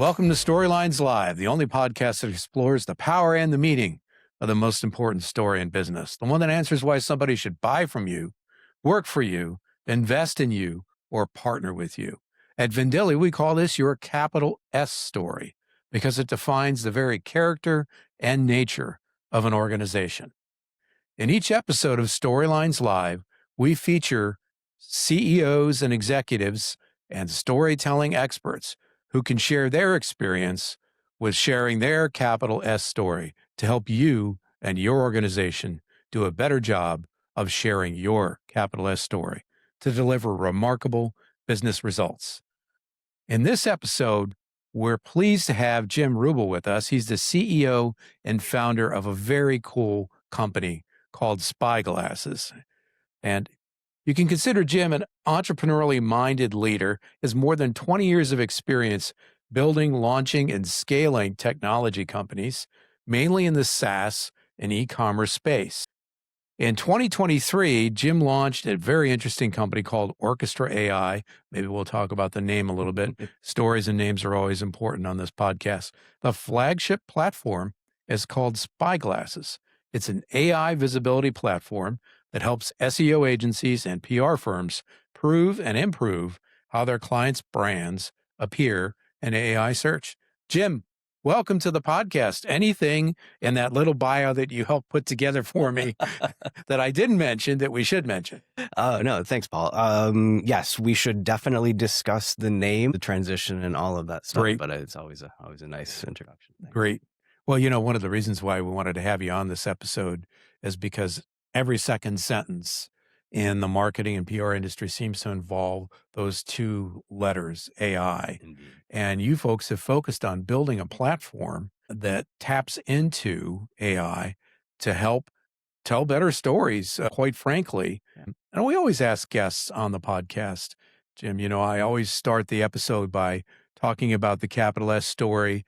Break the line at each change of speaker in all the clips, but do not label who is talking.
Welcome to Storylines Live, the only podcast that explores the power and the meaning of the most important story in business, the one that answers why somebody should buy from you, work for you, invest in you, or partner with you. At Vendilli, we call this your capital S story because it defines the very character and nature of an organization. In each episode of Storylines Live, we feature CEOs and executives and storytelling experts who can share their experience with sharing their capital S story to help you and your organization do a better job of sharing your capital S story to deliver remarkable business results. In this episode, we're pleased to have Jim Wrubel with us. He's the CEO and founder of a very cool company called Spyglasses. And you can consider Jim an entrepreneurially minded leader. He has more than 20 years of experience building, launching, and scaling technology companies, mainly in the SaaS and e-commerce space. In 2023, Jim launched a very interesting company called Orchestra AI. Maybe we'll talk about the name a little bit. Stories and names are always important on this podcast. The flagship platform is called Spyglasses. It's an AI visibility platform that helps SEO agencies and PR firms prove and improve how their clients' brands appear in AI search. Jim, welcome to the podcast. Anything in that little bio that you helped put together for me that I didn't mention that we should mention?
No, thanks, Paul. Yes, we should definitely discuss the name, the transition, and all of that stuff.
Great.
But it's always a nice introduction. Thanks.
Great. Well, one of the reasons why we wanted to have you on this episode is because every second sentence in the marketing and PR industry seems to involve those two letters, AI.
Indeed.
And you folks have focused on building a platform that taps into AI to help tell better stories, quite frankly.
Yeah.
And we always ask guests on the podcast, Jim, I always start the episode by talking about the capital S story,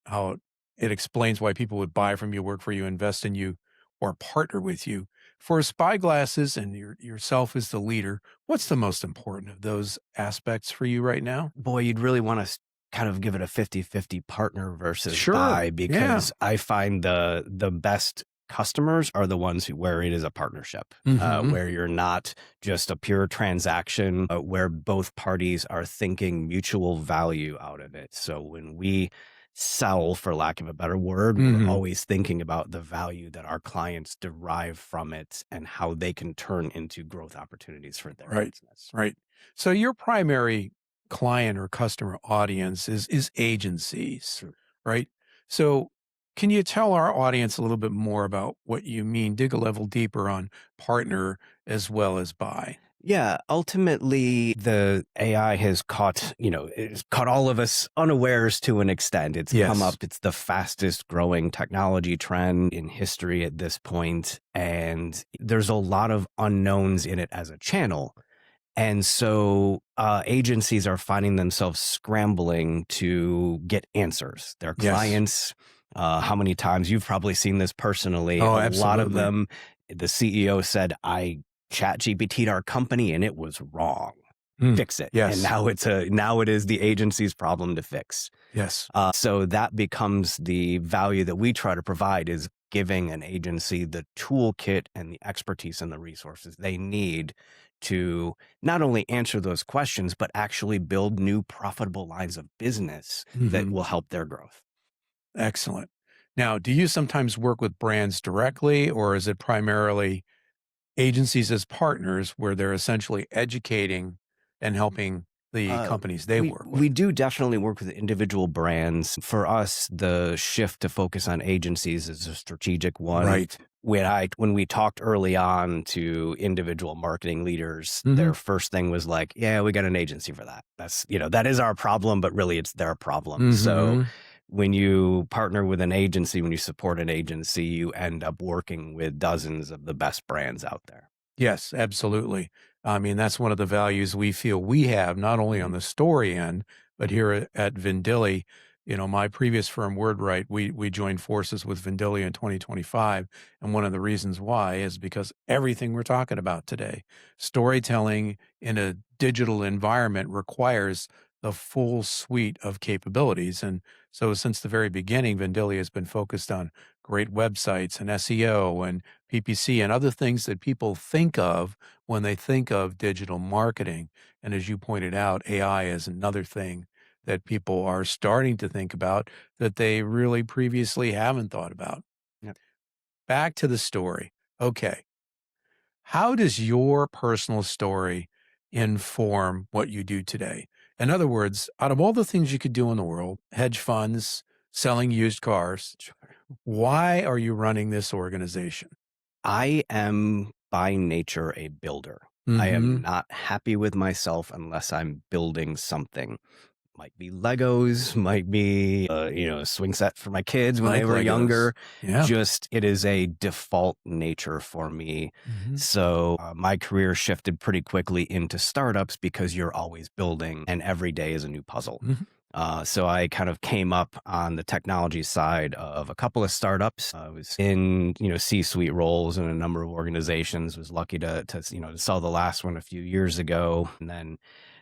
how it explains why people would buy from you, work for you, invest in you, or partner with you. For Spyglasses and yourself as the leader, what's the most important of those aspects for you right now?
Boy, you'd really want to kind of give it a 50-50 partner versus
Sure.
buy, because I find the best customers are the ones where it is a partnership, where you're not just a pure transaction, where both parties are thinking mutual value out of it. So when we sell, for lack of a better word, we're always thinking about the value that our clients derive from it and how they can turn into growth opportunities for their business.
Right. So your primary client or customer audience is agencies,
Sure.
right? So can you tell our audience a little bit more about what you mean? Dig a level deeper on partner as well as buy.
Yeah, ultimately, the AI has it's caught all of us unawares to an extent. It's come up. It's the fastest growing technology trend in history at this point, and there's a lot of unknowns in it as a channel. And so agencies are finding themselves scrambling to get answers. Their clients, how many times you've probably seen this personally, a lot of them, the CEO said, I ChatGPT'd our company and it was wrong. Fix it.
Yes.
And now it is the agency's problem to fix.
Yes.
So that becomes the value that we try to provide, is giving an agency the toolkit and the expertise and the resources they need to not only answer those questions, but actually build new profitable lines of business that will help their growth.
Excellent. Now, do you sometimes work with brands directly, or is it primarily agencies as partners where they're essentially educating and helping the companies they work with?
We do definitely work with individual brands. For us, the shift to focus on agencies is a strategic one.
Right.
When we talked early on to individual marketing leaders, their first thing was like, yeah, we got an agency for that. That's, that is our problem, but really it's their problem. So when you partner with an agency, when you support an agency, you end up working with dozens of the best brands out there.
Yes, absolutely. I mean, that's one of the values we feel we have, not only on the story end, but here at Vendilli. My previous firm, WordWrite, we joined forces with Vendilli in 2025. And one of the reasons why is because everything we're talking about today, storytelling in a digital environment, requires the full suite of capabilities. And so since the very beginning, Vandalia has been focused on great websites and SEO and PPC and other things that people think of when they think of digital marketing. And as you pointed out, AI is another thing that people are starting to think about that they really previously haven't thought about.
Yep.
Back to the story. Okay. How does your personal story inform what you do today? In other words, out of all the things you could do in the world, hedge funds, selling used cars, why are you running this organization?
I am by nature a builder. I am not happy with myself unless I'm building something. Might be Legos, might be, a swing set for my kids when they were
Legos.
younger.
Yeah.
Just, it is a default nature for me. So my career shifted pretty quickly into startups because you're always building and every day is a new puzzle. So I kind of came up on the technology side of a couple of startups. I was in, C-suite roles in a number of organizations, was lucky to sell the last one a few years ago, and then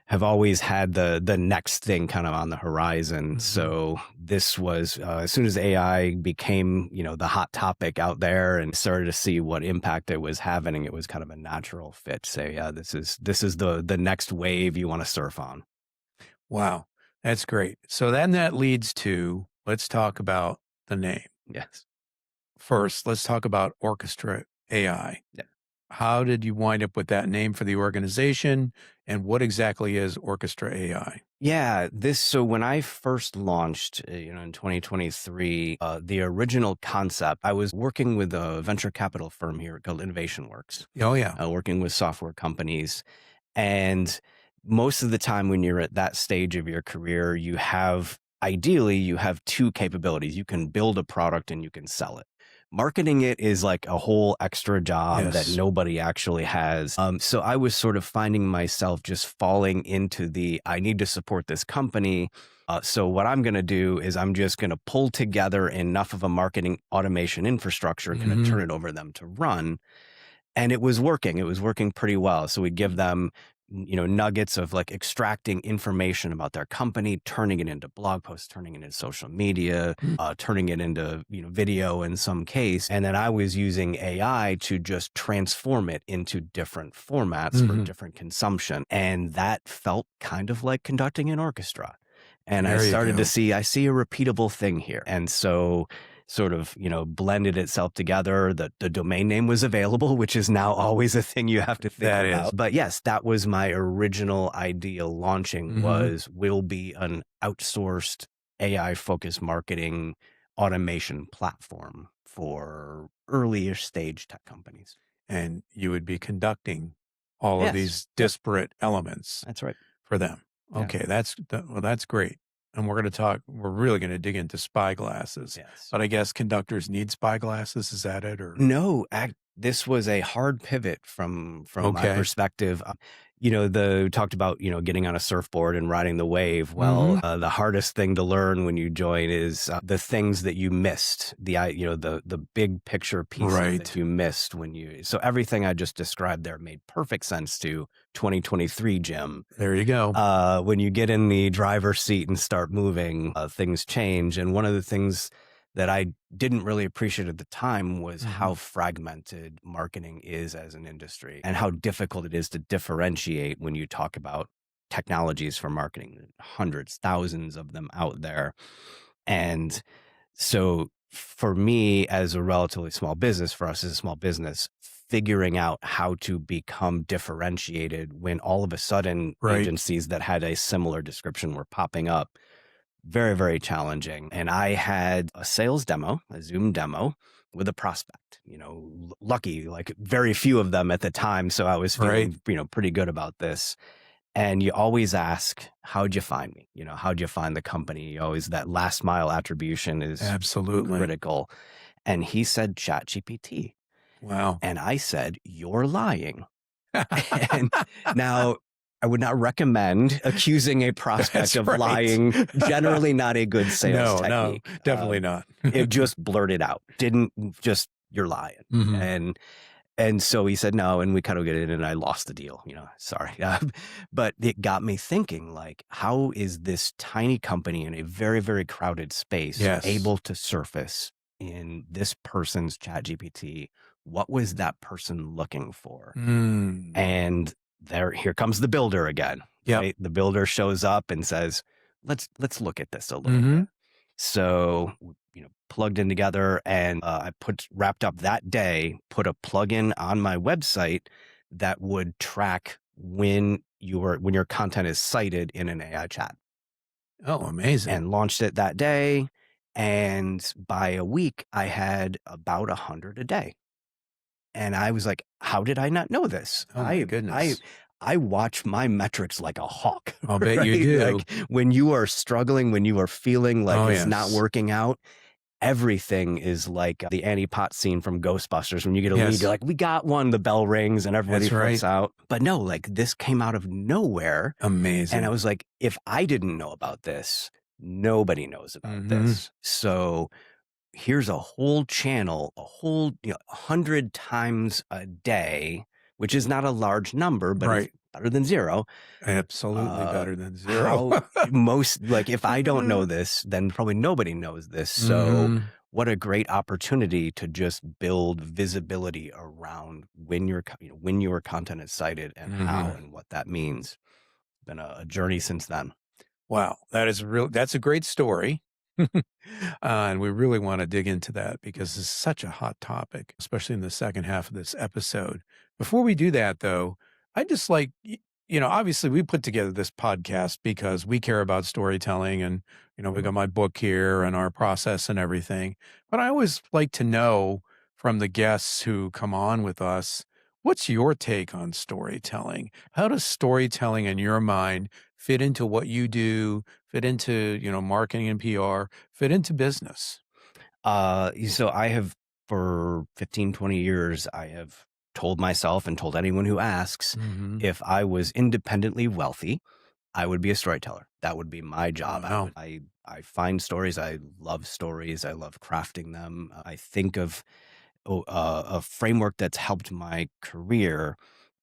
have always had the next thing kind of on the horizon. So this was, as soon as AI became, the hot topic out there and started to see what impact it was having, it was kind of a natural fit. Say, yeah, this is the next wave you want to surf on.
Wow. That's great. So then that leads to, let's talk about the name.
Yes.
First, let's talk about Orchestra AI.
Yeah.
How did you wind up with that name for the organization? And what exactly is Orchestra AI?
Yeah, so when I first launched, in 2023, the original concept, I was working with a venture capital firm here called Innovation Works.
Oh, yeah.
Working with software companies. And most of the time when you're at that stage of your career, ideally, you have two capabilities. You can build a product and you can sell it. Marketing it is like a whole extra job that nobody actually has. So I was sort of finding myself just falling into I need to support this company. So what I'm going to do is I'm just going to pull together enough of a marketing automation infrastructure, kind of turn it over to them to run. And it was working. It was working pretty well. So we'd give them, nuggets of like extracting information about their company, turning it into blog posts, turning it into social media, turning it into, video in some case. And then I was using AI to just transform it into different formats for different consumption. And that felt kind of like conducting an orchestra. And I started to see a repeatable thing here. And so sort of, blended itself together. The domain name was available, which is now always a thing you have to think about. But yes, that was my original idea launching will be an outsourced AI-focused marketing automation platform for earlier stage tech companies.
And you would be conducting all of these disparate elements.
That's right.
For them. Okay, that's great. And we're really going to dig into Spyglasses.
Yes.
But I guess conductors need Spyglasses. Is that it? Or
no, this was a hard pivot from my perspective. Talked about, getting on a surfboard and riding the wave. Well, the hardest thing to learn when you join is the things that you missed, the big picture pieces that you missed so everything I just described there made perfect sense to 2023, Jim.
There you go.
When you get in the driver's seat and start moving, things change. And one of the things that I didn't really appreciate at the time was how fragmented marketing is as an industry and how difficult it is to differentiate when you talk about technologies for marketing. Hundreds, thousands of them out there. And so for me, as a relatively small business, for us as a small business, figuring out how to become differentiated when all of a sudden agencies that had a similar description were popping up, very, very challenging. And I had a sales demo, a Zoom demo with a prospect, lucky, like very few of them at the time. So I was feeling, pretty good about this. And you always ask, how'd you find me? How'd you find the company? Always that last mile attribution is absolutely critical. And he said, ChatGPT.
Wow.
And I said, you're lying. And now I would not recommend accusing a prospect of lying. Generally not a good sales technique.
No, definitely not.
It just blurted out. You're lying. And so he said no, and we kind of get it, and I lost the deal, sorry. But it got me thinking, like, how is this tiny company in a very, very crowded space able to surface in this person's ChatGPT? What was that person looking for? And here comes the builder again. Right? The builder shows up and says, let's look at this a little bit. So, plugged in together, and I wrapped up that day, put a plugin on my website that would track when your content is cited in an AI chat.
Oh, amazing.
And launched it that day. And by a week, I had about 100 a day. And I was like, how did I not know this?
Oh, my goodness.
I watch my metrics like a hawk.
I'll bet you do.
Like, when you are struggling, when you are feeling like it's not working out, everything is like the Annie Potts scene from Ghostbusters. When you get a lead, you're like, we got one, the bell rings and everybody flips out. But no, like, this came out of nowhere.
Amazing.
And I was like, if I didn't know about this, nobody knows about this. So here's a whole channel, 100 times a day, which is not a large number, but it's better than zero.
Absolutely better than zero.
If I don't know this, then probably nobody knows this. So what a great opportunity to just build visibility around when your content is cited and how and what that means. It's been a journey since then.
Wow, that's a great story. And we really want to dig into that because it's such a hot topic, especially in the second half of this episode. Before we do that, though, I just like, obviously we put together this podcast because we care about storytelling, and, we got my book here and our process and everything. But I always like to know from the guests who come on with us, what's your take on storytelling? How does storytelling in your mind fit into what you do, fit into, marketing and PR, fit into business?
So I have, for 15, 20 years, I have told myself and told anyone who asks, if I was independently wealthy, I would be a storyteller. That would be my job.
Wow.
I find stories. I love stories. I love crafting them. I think of a framework that's helped my career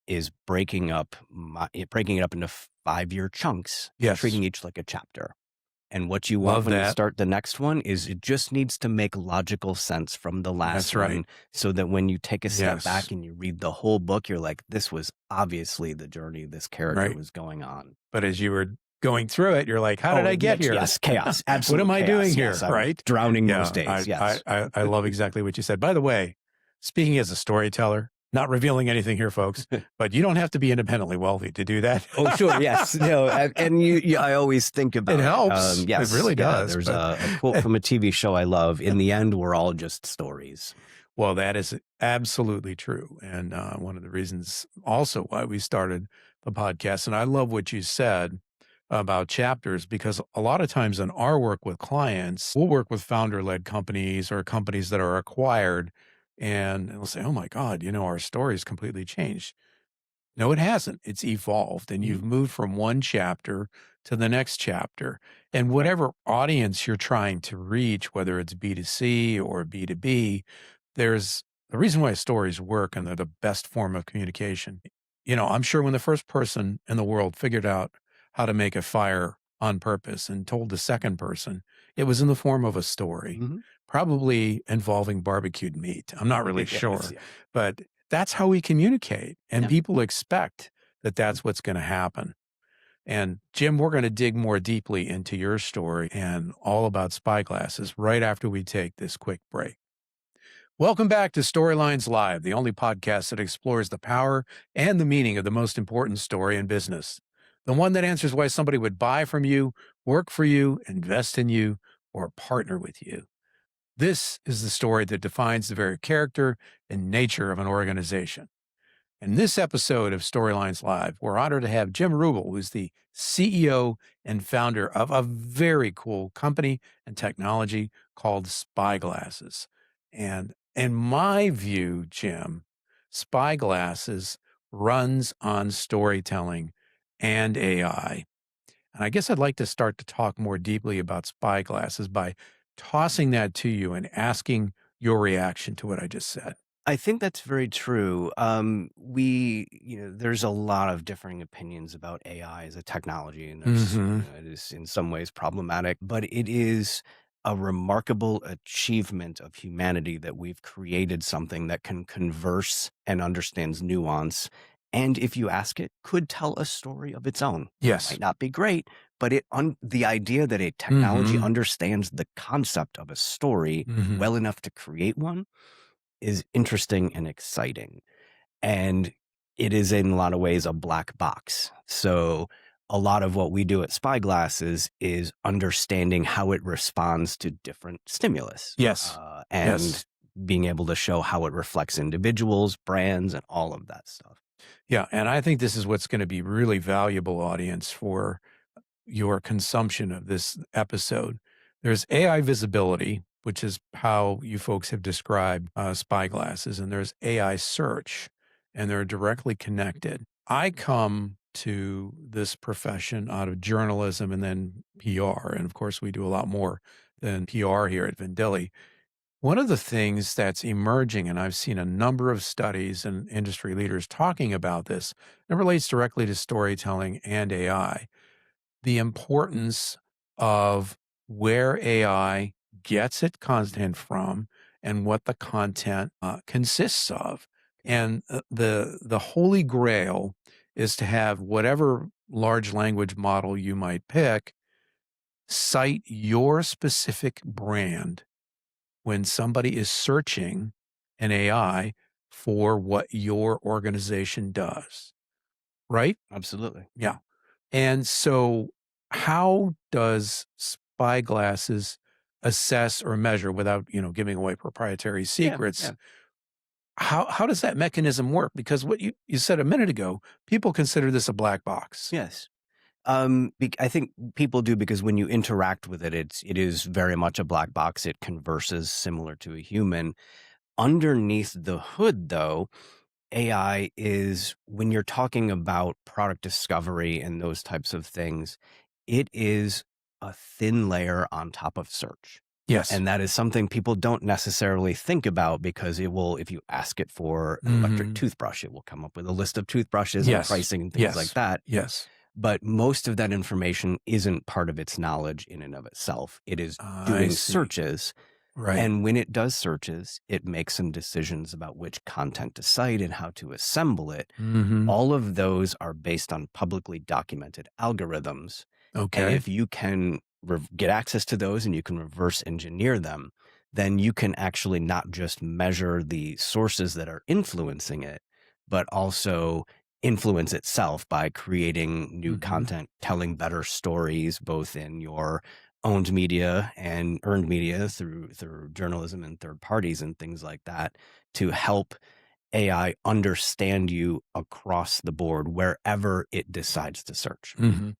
is breaking it up into 5-year chunks, treating each like a chapter. And what you want when you start the next one is it just needs to make logical sense from the last one, so that when you take a step back and you read the whole book, you're like, this was obviously the journey this character was going on.
But as you were going through it, you're like, how did I get here?
Yes, chaos. Absolutely.
What am I doing here?
Yes, drowning most days.
I love exactly what you said. By the way, speaking as a storyteller, not revealing anything here, folks, but you don't have to be independently wealthy to do that.
Oh, sure. Yes. No, and I always think about
it. Helps. Yes, it really does.
There's a quote from a TV show I love. In the end, we're all just stories.
Well, that is absolutely true. And one of the reasons also why we started the podcast. And I love what you said about chapters, because a lot of times in our work with clients, we'll work with founder-led companies or companies that are acquired, and they'll say, oh my God, our story's completely changed. No, it hasn't. It's evolved, and you've moved from one chapter to the next chapter. And whatever audience you're trying to reach, whether it's B2C or B2B, there's the reason why stories work, and they're the best form of communication. I'm sure when the first person in the world figured out how to make a fire on purpose and told the second person, it was in the form of a story, probably involving barbecued meat. I'm not really sure, but that's how we communicate. And people expect that that's what's going to happen. And Jim, we're going to dig more deeply into your story and all about Spyglasses right after we take this quick break. Welcome back to Storylines Live, the only podcast that explores the power and the meaning of the most important story in business. The one that answers why somebody would buy from you, work for you, invest in you, or partner with you. This is the story that defines the very character and nature of an organization. In this episode of Storylines Live, we're honored to have Jim Wrubel, who's the CEO and founder of a very cool company and technology called Spyglasses. And in my view, Jim, Spyglasses runs on storytelling and AI. And I guess I'd like to start to talk more deeply about Spyglasses by tossing that to you and asking your reaction to what I just said.
I think that's very true. There's a lot of differing opinions about AI as a technology, and
Hmm.
it is in some ways problematic, but it is a remarkable achievement of humanity that we've created something that can converse and understands nuance. And if you ask it, could tell a story of its own.
Yes.
Might not be great, but the idea that a technology
Hmm.
understands the concept of a story
Hmm.
well enough to create one is interesting and exciting. And it is in a lot of ways a black box. So a lot of what we do at Spyglasses is understanding how it responds to different stimulus,
Yes. Yes.
and being able to show how it reflects individuals, brands, and all of that stuff.
Yeah. And I think this is what's going to be really valuable, audience, for your consumption of this episode. There's AI visibility, which is how you folks have described Spyglasses, and there's AI search, and they're directly connected. I come to this profession out of journalism and then PR. And of course, we do a lot more than PR here at Vendilli. One of the things that's emerging, and I've seen a number of studies and industry leaders talking about this, and it relates directly to storytelling and AI, the importance of where AI gets its content from and what the content consists of. And the holy grail is to have whatever large language model you might pick cite your specific brand when somebody is searching an AI for what your organization does, right?
Absolutely.
Yeah. And so, how does Spyglasses assess or measure, without giving away proprietary
Yeah.
secrets?
Yeah.
How does that mechanism work? Because what you said a minute ago, people consider this a black box.
Yes. I think people do because when you interact with it, it is very much a black box. It converses similar to a human. Underneath the hood, though, AI is when you're talking about product discovery and those types of things, it is a thin layer on top of search.
Yes.
And that is something people don't necessarily think about because it will, if you ask it for an electric
Hmm.
toothbrush, it will come up with a list of toothbrushes and
Yes.
pricing and things like
Yes.
that.
Yes.
But most of that information isn't part of its knowledge in and of itself. It is
I
doing
see.
searches.
Right.
And when it does searches, it makes some decisions about which content to cite and how to assemble it.
Hmm.
All of those are based on publicly documented algorithms. And
Okay.
if you can get access to those and you can reverse engineer them, then you can actually not just measure the sources that are influencing it, but also influence itself by creating new
Hmm.
content, telling better stories, both in your owned media and earned media through journalism and third parties and things like that, to help AI understand you across the board wherever it decides to search.
Hmm.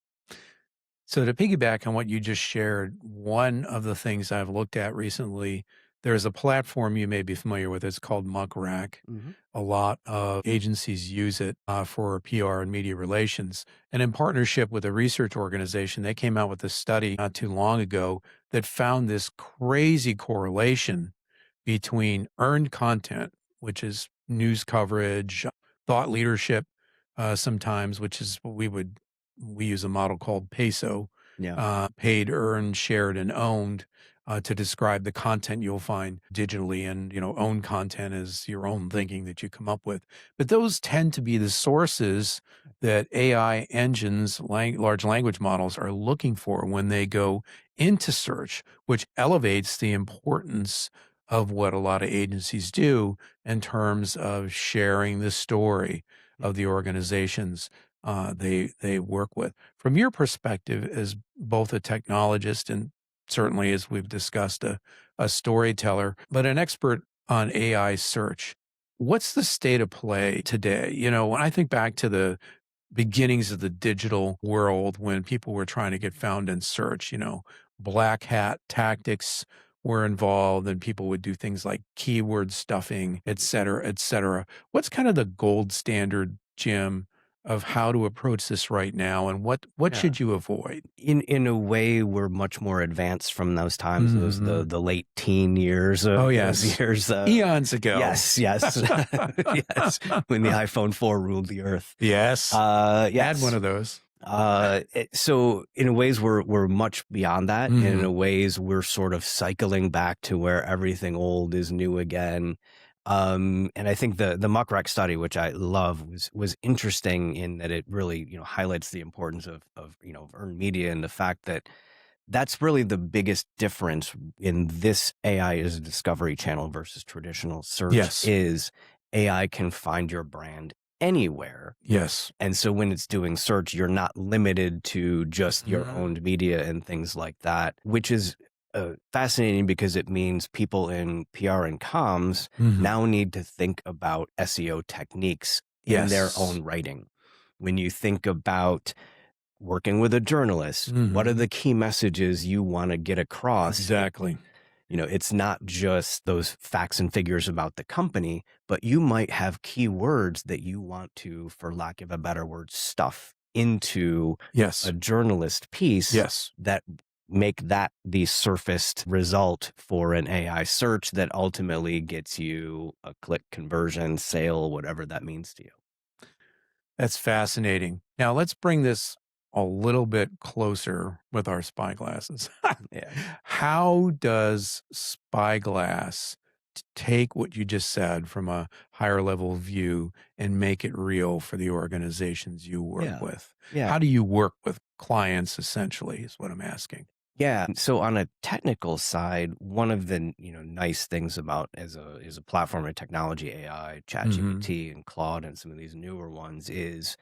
So to piggyback on what you just shared, one of the things I've looked at recently, there's a platform you may be familiar with. It's called Muckrack.
Mhm.
A lot of agencies use it for PR and media relations. And in partnership with a research organization, they came out with a study not too long ago that found this crazy correlation between earned content, which is news coverage, thought leadership, sometimes, which is what we use a model called PESO,
Yeah.
paid, earned, shared, and owned, to describe the content you'll find digitally. And, own content is your own thinking that you come up with. But those tend to be the sources that AI engines, large language models, are looking for when they go into search, which elevates the importance of what a lot of agencies do in terms of sharing the story of the organizations they work with. From your perspective, as both a technologist and certainly, as we've discussed, a storyteller, but an expert on AI search, what's the state of play today? When I think back to the beginnings of the digital world, when people were trying to get found in search, black hat tactics were involved, and people would do things like keyword stuffing, et cetera, et cetera. What's kind of the gold standard, Jim, of how to approach this right now, and what
Yeah.
should you avoid?
In a way, we're much more advanced from those times, those the late teen years,
Oh,
those
yes.
years,
Eons ago.
yes, yes, yes, when the iPhone 4 ruled the earth.
Yes.
Yes.
Had one of those.
So in ways we're much beyond that. And
Mhm.
in ways we're sort of cycling back to where everything old is new again. And I think the Muckrack study, which I love, was interesting in that it really, highlights the importance of earned media, and the fact that that's really the biggest difference in this AI as a discovery channel versus traditional search.
Yes.
Is AI can find your brand anywhere.
Yes.
And so when it's doing search, you're not limited to just your owned media and things like that, which is fascinating, because it means people in PR and comms now need to think about SEO techniques in their own writing. When you think about working with a journalist, what are the key messages you want to get across?
Exactly.
It's not just those facts and figures about the company, but you might have keywords that you want to, for lack of a better word, stuff into
Yes.
a journalist piece.
Yes.
That make that the surfaced result for an AI search that ultimately gets you a click, conversion, sale, whatever that means to you.
That's fascinating. Now let's bring this a little bit closer with our spyglasses.
Yeah.
How does Spyglass take what you just said from a higher level view and make it real for the organizations you work with?
Yeah.
How do you work with clients, essentially, is what I'm asking.
Yeah. So on a technical side, one of the nice things about as a platform of technology, AI, ChatGPT, and Claude, and some of these newer ones, is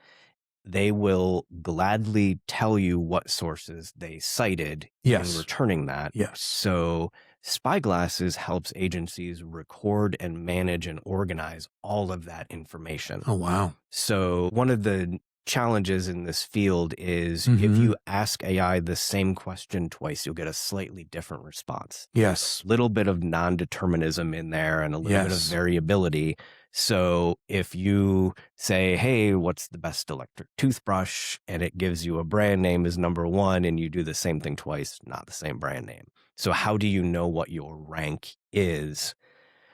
they will gladly tell you what sources they cited in returning that.
Yes.
So Spyglasses helps agencies record and manage and organize all of that information.
Oh, wow.
So one of the challenges in this field is if you ask AI the same question twice, you'll get a slightly different response.
Yes.
A little bit of non-determinism in there and a little bit of variability. So if you say, hey, what's the best electric toothbrush? And it gives you a brand name as number one, and you do the same thing twice, not the same brand name. So how do you know what your rank is?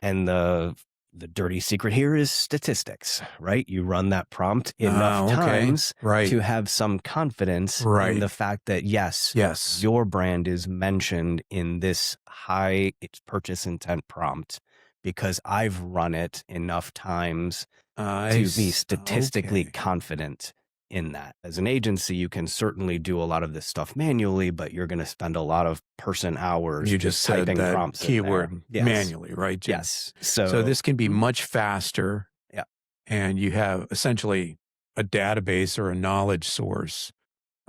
And the dirty secret here is statistics, right? You run that prompt enough times to have some confidence in the fact that, yes, your brand is mentioned in this high purchase intent prompt because I've run it enough times to be statistically confident in that. As an agency, you can certainly do a lot of this stuff manually, but you're going to spend a lot of person hours.
You just typing that prompts keyword manually, right, Jim?
Yes.
So this can be much faster.
Yeah.
And you have essentially a database or a knowledge source.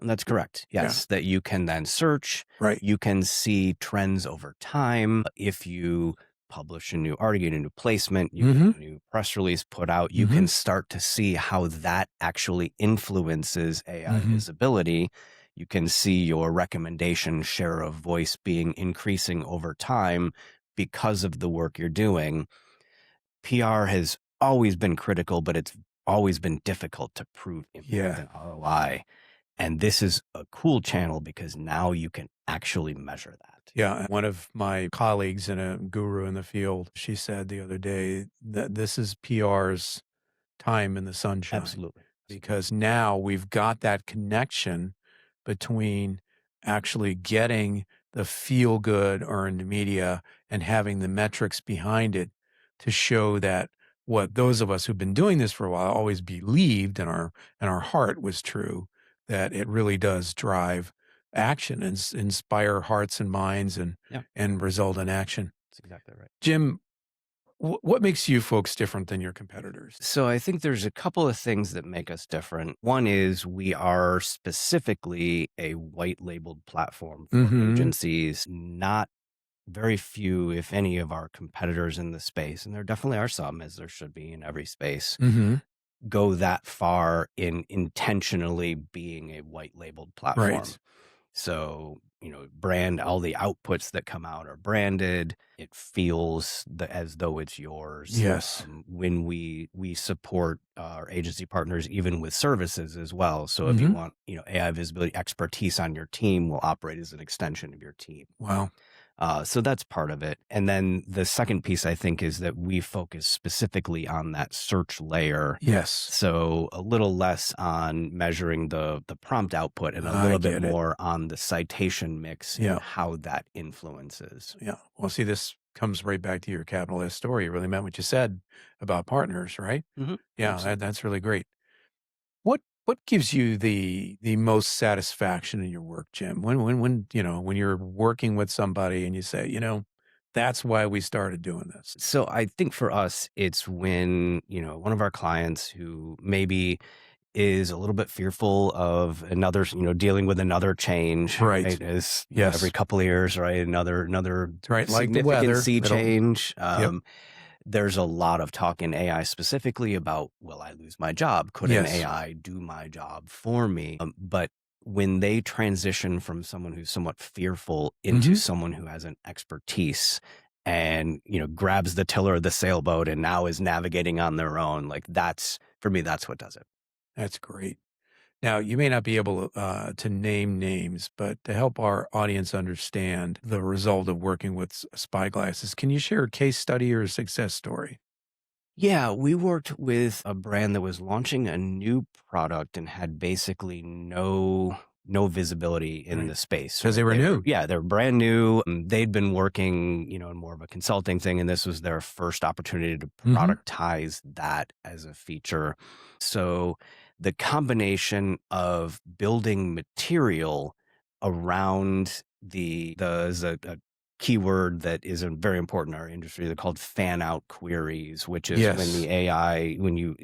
That's correct. Yes. That you can then search.
Right.
You can see trends over time. If you publish a new article, a new placement, you get a new press release put out, you can start to see how that actually influences AI visibility. You can see your recommendation share of voice being increasing over time because of the work you're doing. PR has always been critical, but it's always been difficult to prove impact and ROI. And this is a cool channel because now you can actually measure that.
Yeah. One of my colleagues and a guru in the field, she said the other day that this is PR's time in the sunshine.
Absolutely.
Because now we've got that connection between actually getting the feel good earned media and having the metrics behind it to show that what those of us who've been doing this for a while always believed in our heart was true, that it really does drive action and inspire hearts and minds and result in action.
That's exactly right.
Jim, what makes you folks different than your competitors?
So I think there's a couple of things that make us different. One is we are specifically a white labeled platform for agencies. Not very few, if any, of our competitors in the space, and there definitely are some, as there should be in every space, go that far in intentionally being a white labeled platform.
Right.
So, brand, all the outputs that come out are branded. It feels as though it's yours.
Yes.
When we support our agency partners, even with services as well. So if you want, AI visibility expertise on your team, will operate as an extension of your team.
Wow.
So that's part of it. And then the second piece, I think, is that we focus specifically on that search layer.
Yes.
So a little less on measuring the prompt output and a little bit more on the citation mix and how that influences.
Yeah. Well, see, this comes right back to your capital S story. You really meant what you said about partners, right? Yeah, that's really great. What gives you the most satisfaction in your work, Jim? When you're working with somebody and you say, that's why we started doing this.
So I think for us, it's when, one of our clients who maybe is a little bit fearful of another, dealing with another change, right? As every couple of years, right? Another
right, like
significant
the weather,
sea change. There's a lot of talk in AI specifically about, will I lose my job? Could an AI do my job for me? But when they transition from someone who's somewhat fearful into someone who has an expertise and, grabs the tiller of the sailboat and now is navigating on their own, like for me, that's what does it.
That's great. Now, you may not be able to name names, but to help our audience understand the result of working with Spyglasses, can you share a case study or a success story?
Yeah, we worked with a brand that was launching a new product and had basically no visibility in the space.
Because they were new.
They're brand new. They'd been working, in more of a consulting thing, and this was their first opportunity to productize that as a feature. So the combination of building material around there's a keyword that is very important in our industry. They're called fan out queries, which is when the AI, when you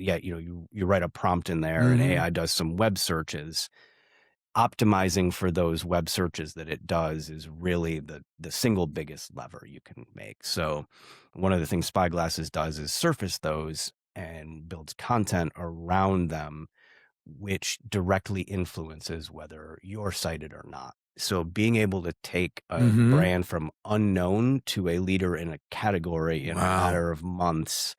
write a prompt in there and AI does some web searches. Optimizing for those web searches that it does is really the single biggest lever you can make. So one of the things Spyglasses does is surface those and builds content around them, which directly influences whether you're cited or not. So being able to take a brand from unknown to a leader in a category in a matter of months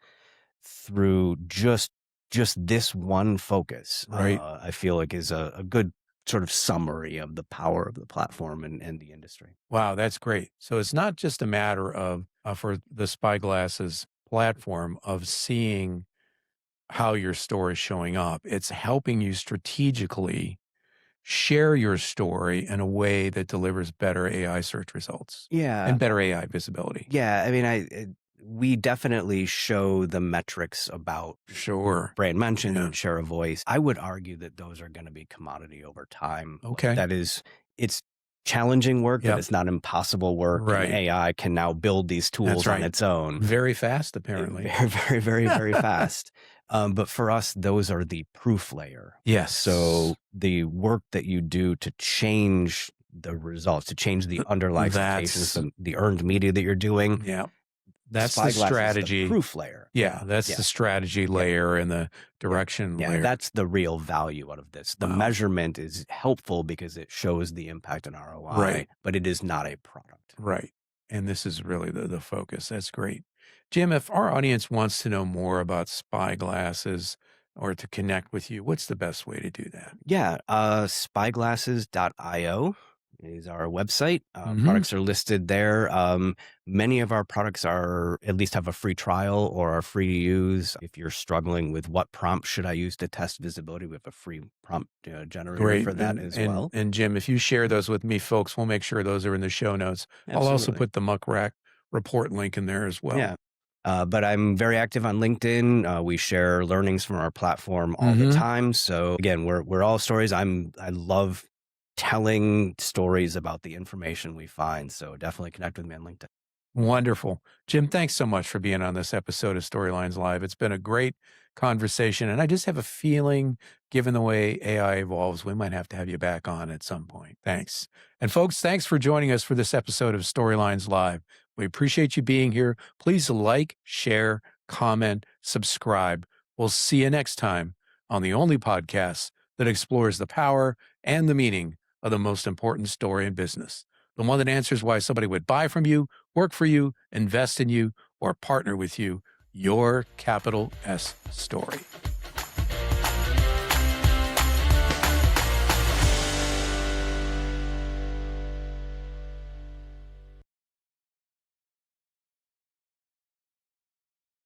through just this one focus, I feel like is a good sort of summary of the power of the platform and the industry.
Wow, that's great. So it's not just a matter of, for the Spyglasses platform, of seeing how your story is showing up. It's helping you strategically share your story in a way that delivers better AI search results. And better AI visibility.
Yeah. I mean, we definitely show the metrics about brand mention and share of voice. I would argue that those are going to be commodity over time.
Okay.
It's challenging work, but it's not impossible work.
Right.
And AI can now build these tools on its own.
Very fast, apparently.
Very, very, very, very fast. But for us, those are the proof layer.
Yes.
So the work that you do to change the results, to change the underlying citations, the earned media that you're doing.
Yeah. That's the strategy.
The proof layer.
Yeah, that's the strategy layer and the direction layer.
Yeah, that's the real value out of this. The measurement is helpful because it shows the impact on ROI, but it is not a product.
Right. And this is really the focus. That's great. Jim, if our audience wants to know more about Spyglasses or to connect with you, what's the best way to do that?
Yeah, spyglasses.io is our website. Products are listed there. Many of our products at least have a free trial or are free to use. If you're struggling with what prompt should I use to test visibility, we have a free prompt generator for that as well.
And Jim, if you share those with me, folks, we'll make sure those are in the show notes. Absolutely. I'll also put the Muck Rack report link in there as well.
Yeah. But I'm very active on LinkedIn. We share learnings from our platform all the time. So again, we're all stories. I love telling stories about the information we find. So definitely connect with me on LinkedIn.
Wonderful. Jim, thanks so much for being on this episode of Storylines Live. It's been a great conversation. And I just have a feeling, given the way AI evolves, we might have to have you back on at some point. Thanks. And folks, thanks for joining us for this episode of Storylines Live. We appreciate you being here. Please like, share, comment, subscribe. We'll see you next time on the only podcast that explores the power and the meaning of the most important story in business, the one that answers why somebody would buy from you, work for you, invest in you, or partner with you, your capital S story.